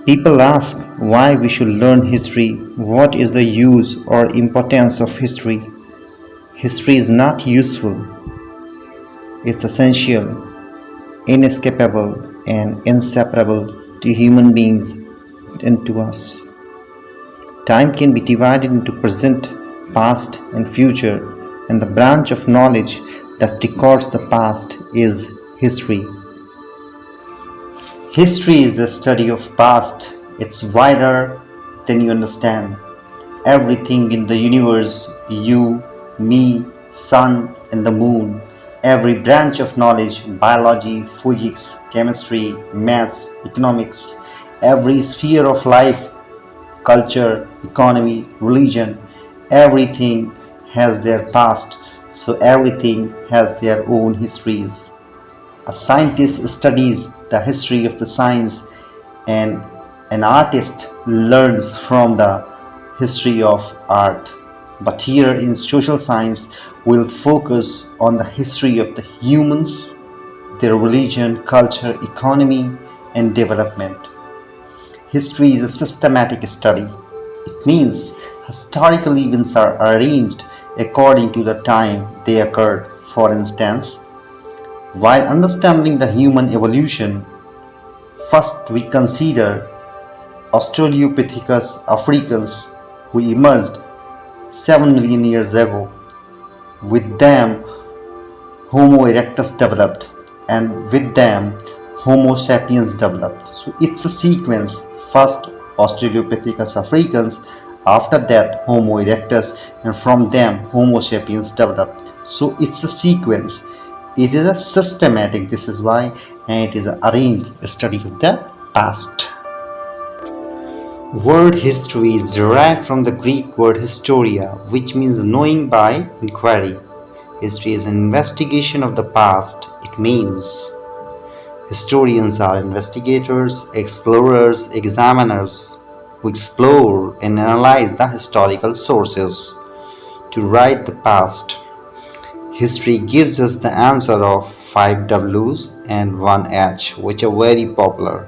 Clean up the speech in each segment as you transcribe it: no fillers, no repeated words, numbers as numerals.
People ask why we should learn history, what is the use or importance of history. History is not useful, it's essential, inescapable, and inseparable to human beings and to us. Time can be divided into present, past, and future, and the branch of knowledge that records the past is history. History is the study of past. It's wider than you understand. Everything in the universe, you, me, sun, and the moon, every branch of knowledge, biology, physics, chemistry, maths, economics, every sphere of life, culture, economy, religion, everything has their past, so everything has their own histories. A scientist studies the history of the science, and an artist learns from the history of art. But here in social science, we'll focus on the history of the humans, their religion, culture, economy, and development. History is a systematic study. It means historical events are arranged according to the time they occurred. For instance, while understanding the human evolution, first we consider Australopithecus africans who emerged 7 million years ago. With them, Homo erectus developed, and with them, Homo sapiens developed. So it's a sequence. First Australopithecus africans, after that Homo erectus, and from them Homo sapiens developed. So it's a sequence. It is a systematic, this is why, and it is an arranged study of the past. Word history is derived from the Greek word historia, which means knowing by inquiry. History is an investigation of the past. It means historians are investigators, explorers, examiners who explore and analyze the historical sources to write the past. History gives us the answer of 5 W's and 1 H, which are very popular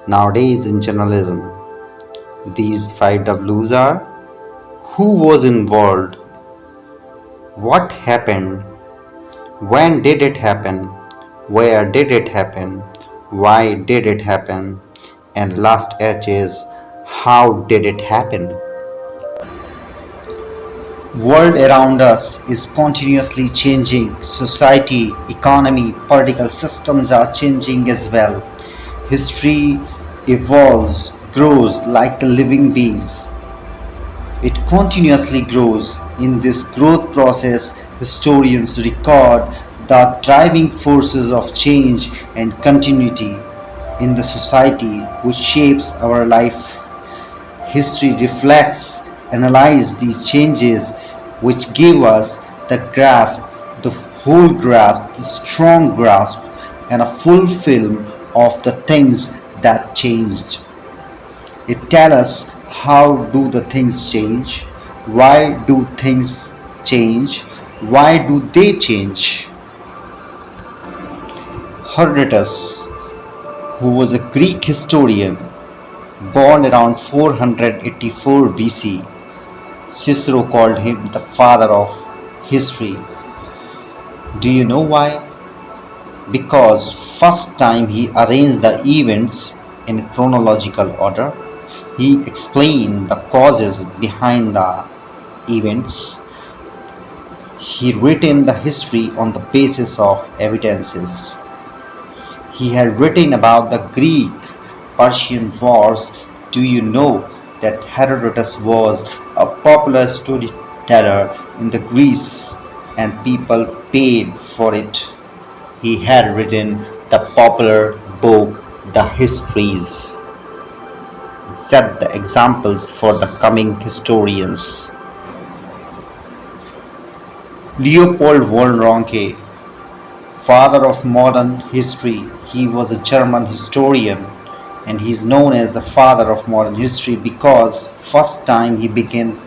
nowadays in journalism. These 5 W's are: who was involved, what happened, when did it happen, where did it happen, why did it happen, and last H is how did it happen. World around us is continuously changing. Society, economy, political systems are changing as well. History evolves, grows like the living beings. It continuously grows. In this growth process, historians record the driving forces of change and continuity in the society which shapes our life. History reflects, analyzes these changes which give us the grasp, the whole grasp, the strong grasp, and a full film of the things that changed. It tells us how do the things change, why do things change, why do they change. Herodotus, who was a Greek historian, born around 484 BC, Cicero called him the father of history. Do you know why? Because first time he arranged the events in chronological order. He explained the causes behind the events. He written the history on the basis of evidences. He had written about the Greek-Persian wars. Do you know that Herodotus was a popular storyteller in the Greece and people paid for it? He had written the popular book, The Histories. Set the examples for the coming historians. Leopold von Ranke, father of modern history. He was a German historian, and he is known as the father of modern history because first time he began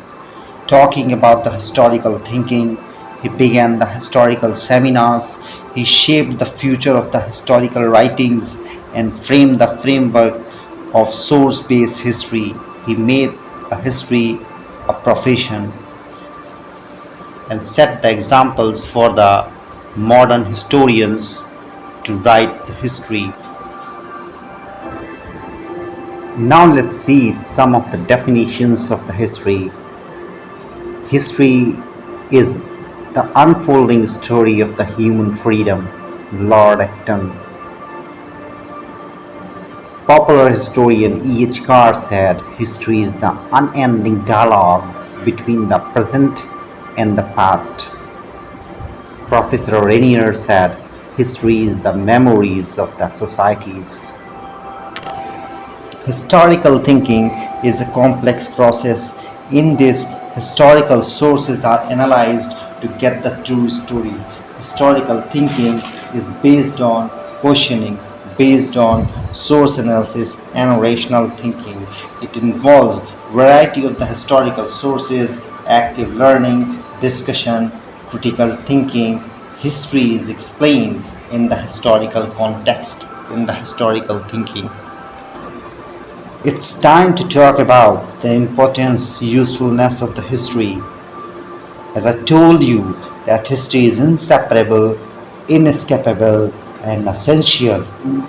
talking about the historical thinking. He began the historical seminars. He shaped the future of the historical writings and framed the framework of source-based history. He made a history a profession and set the examples for the modern historians to write the history. Now let's see some of the definitions of the history. History is the unfolding story of the human freedom. Lord Acton. Popular historian E.H. Carr said, history is the unending dialogue between the present and the past. Professor Rainier said, history is the memories of the societies. Historical thinking is a complex process. In this, historical sources are analyzed to get the true story. Historical thinking is based on questioning, based on source analysis and rational thinking. It involves variety of the historical sources, active learning, discussion, critical thinking. History is explained in the historical context, in the historical thinking. It's time to talk about the importance, usefulness of the history. As I told you that history is inseparable, inescapable and essential.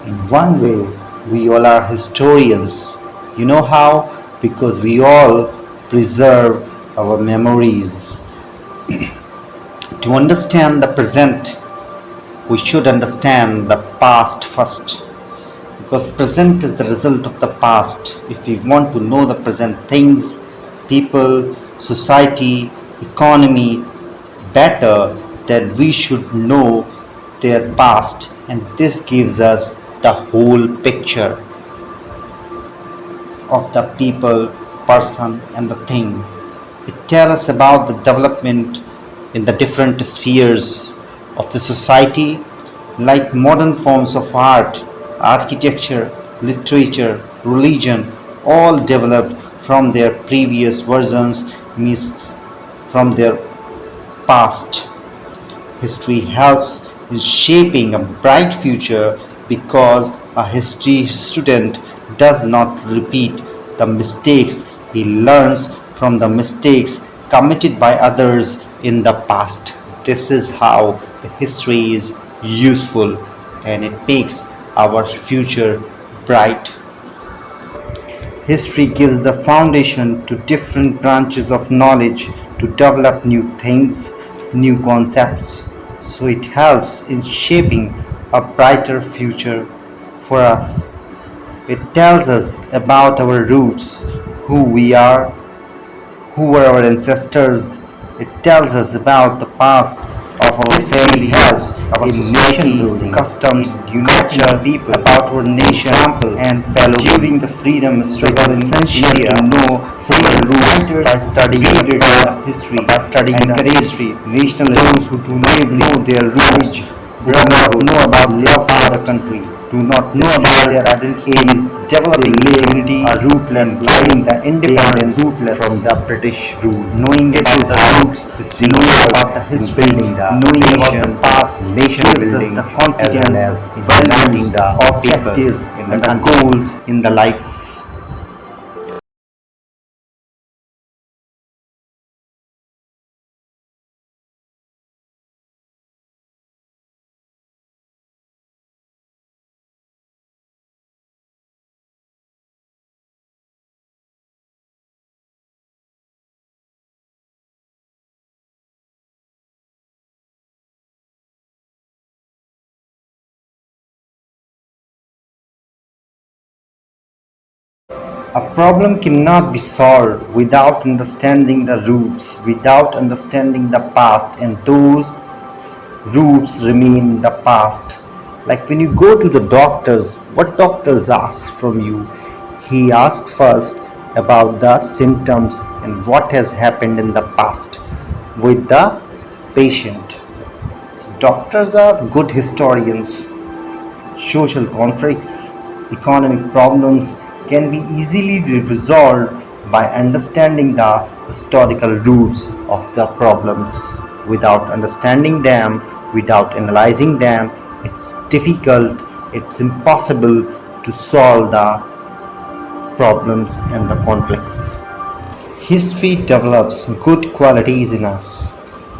In one way, we all are historians. You know how? Because we all preserve our memories. To understand the present, we should understand the past first. Because present is the result of the past. If we want to know the present things, people, society, economy better, then we should know their past, and this gives us the whole picture of the people, person and the thing. It tells us about the development in the different spheres of the society, like modern forms of art, architecture, literature, religion, all developed from their previous versions, means from their past. History helps in shaping a bright future because a history student does not repeat the mistakes. He learns from the mistakes committed by others in the past. This is how the history is useful and it makes our future bright. History gives the foundation to different branches of knowledge to develop new things, new concepts. So it helps in shaping a brighter future for us. It tells us about our roots, who we are, who were our ancestors. It tells us about the past of our family house, our society, building, customs, culture, people, about our nation, and fellow during the freedom struggle. It is essential to know freedom roots by studying the past history, by studying the history. Nationalists who do not know their roots do not know about love for the country, do not know about their identities, developing unity, are rootless, guiding the independence from the British rule. Knowing this is our roots, knowing about the history, building the knowing about the past, nation gives us the confidence, as well as valuing the objectives and the goals in the life. A problem cannot be solved without understanding the roots, without understanding the past, and those roots remain in the past. Like when you go to the doctors, what doctors ask from you? He asks first about the symptoms and what has happened in the past with the patient. Doctors are good historians. Social conflicts, economic problems can be easily resolved by understanding the historical roots of the problems. Without understanding them, without analyzing them, it's difficult, it's impossible to solve the problems, and the conflicts. History develops good qualities in us.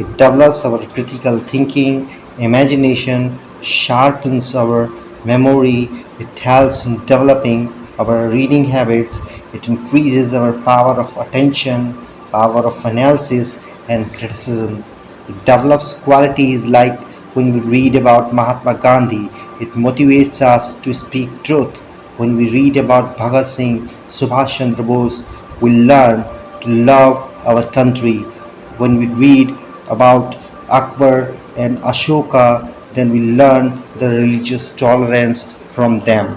It develops our critical thinking, imagination, sharpens our memory, it helps in developing our reading habits, it increases our power of attention, power of analysis, and criticism. It develops qualities like when we read about Mahatma Gandhi, it motivates us to speak truth. When we read about Bhagat Singh, Subhash Chandra Bose, we learn to love our country. When we read about Akbar and Ashoka, then we learn the religious tolerance from them.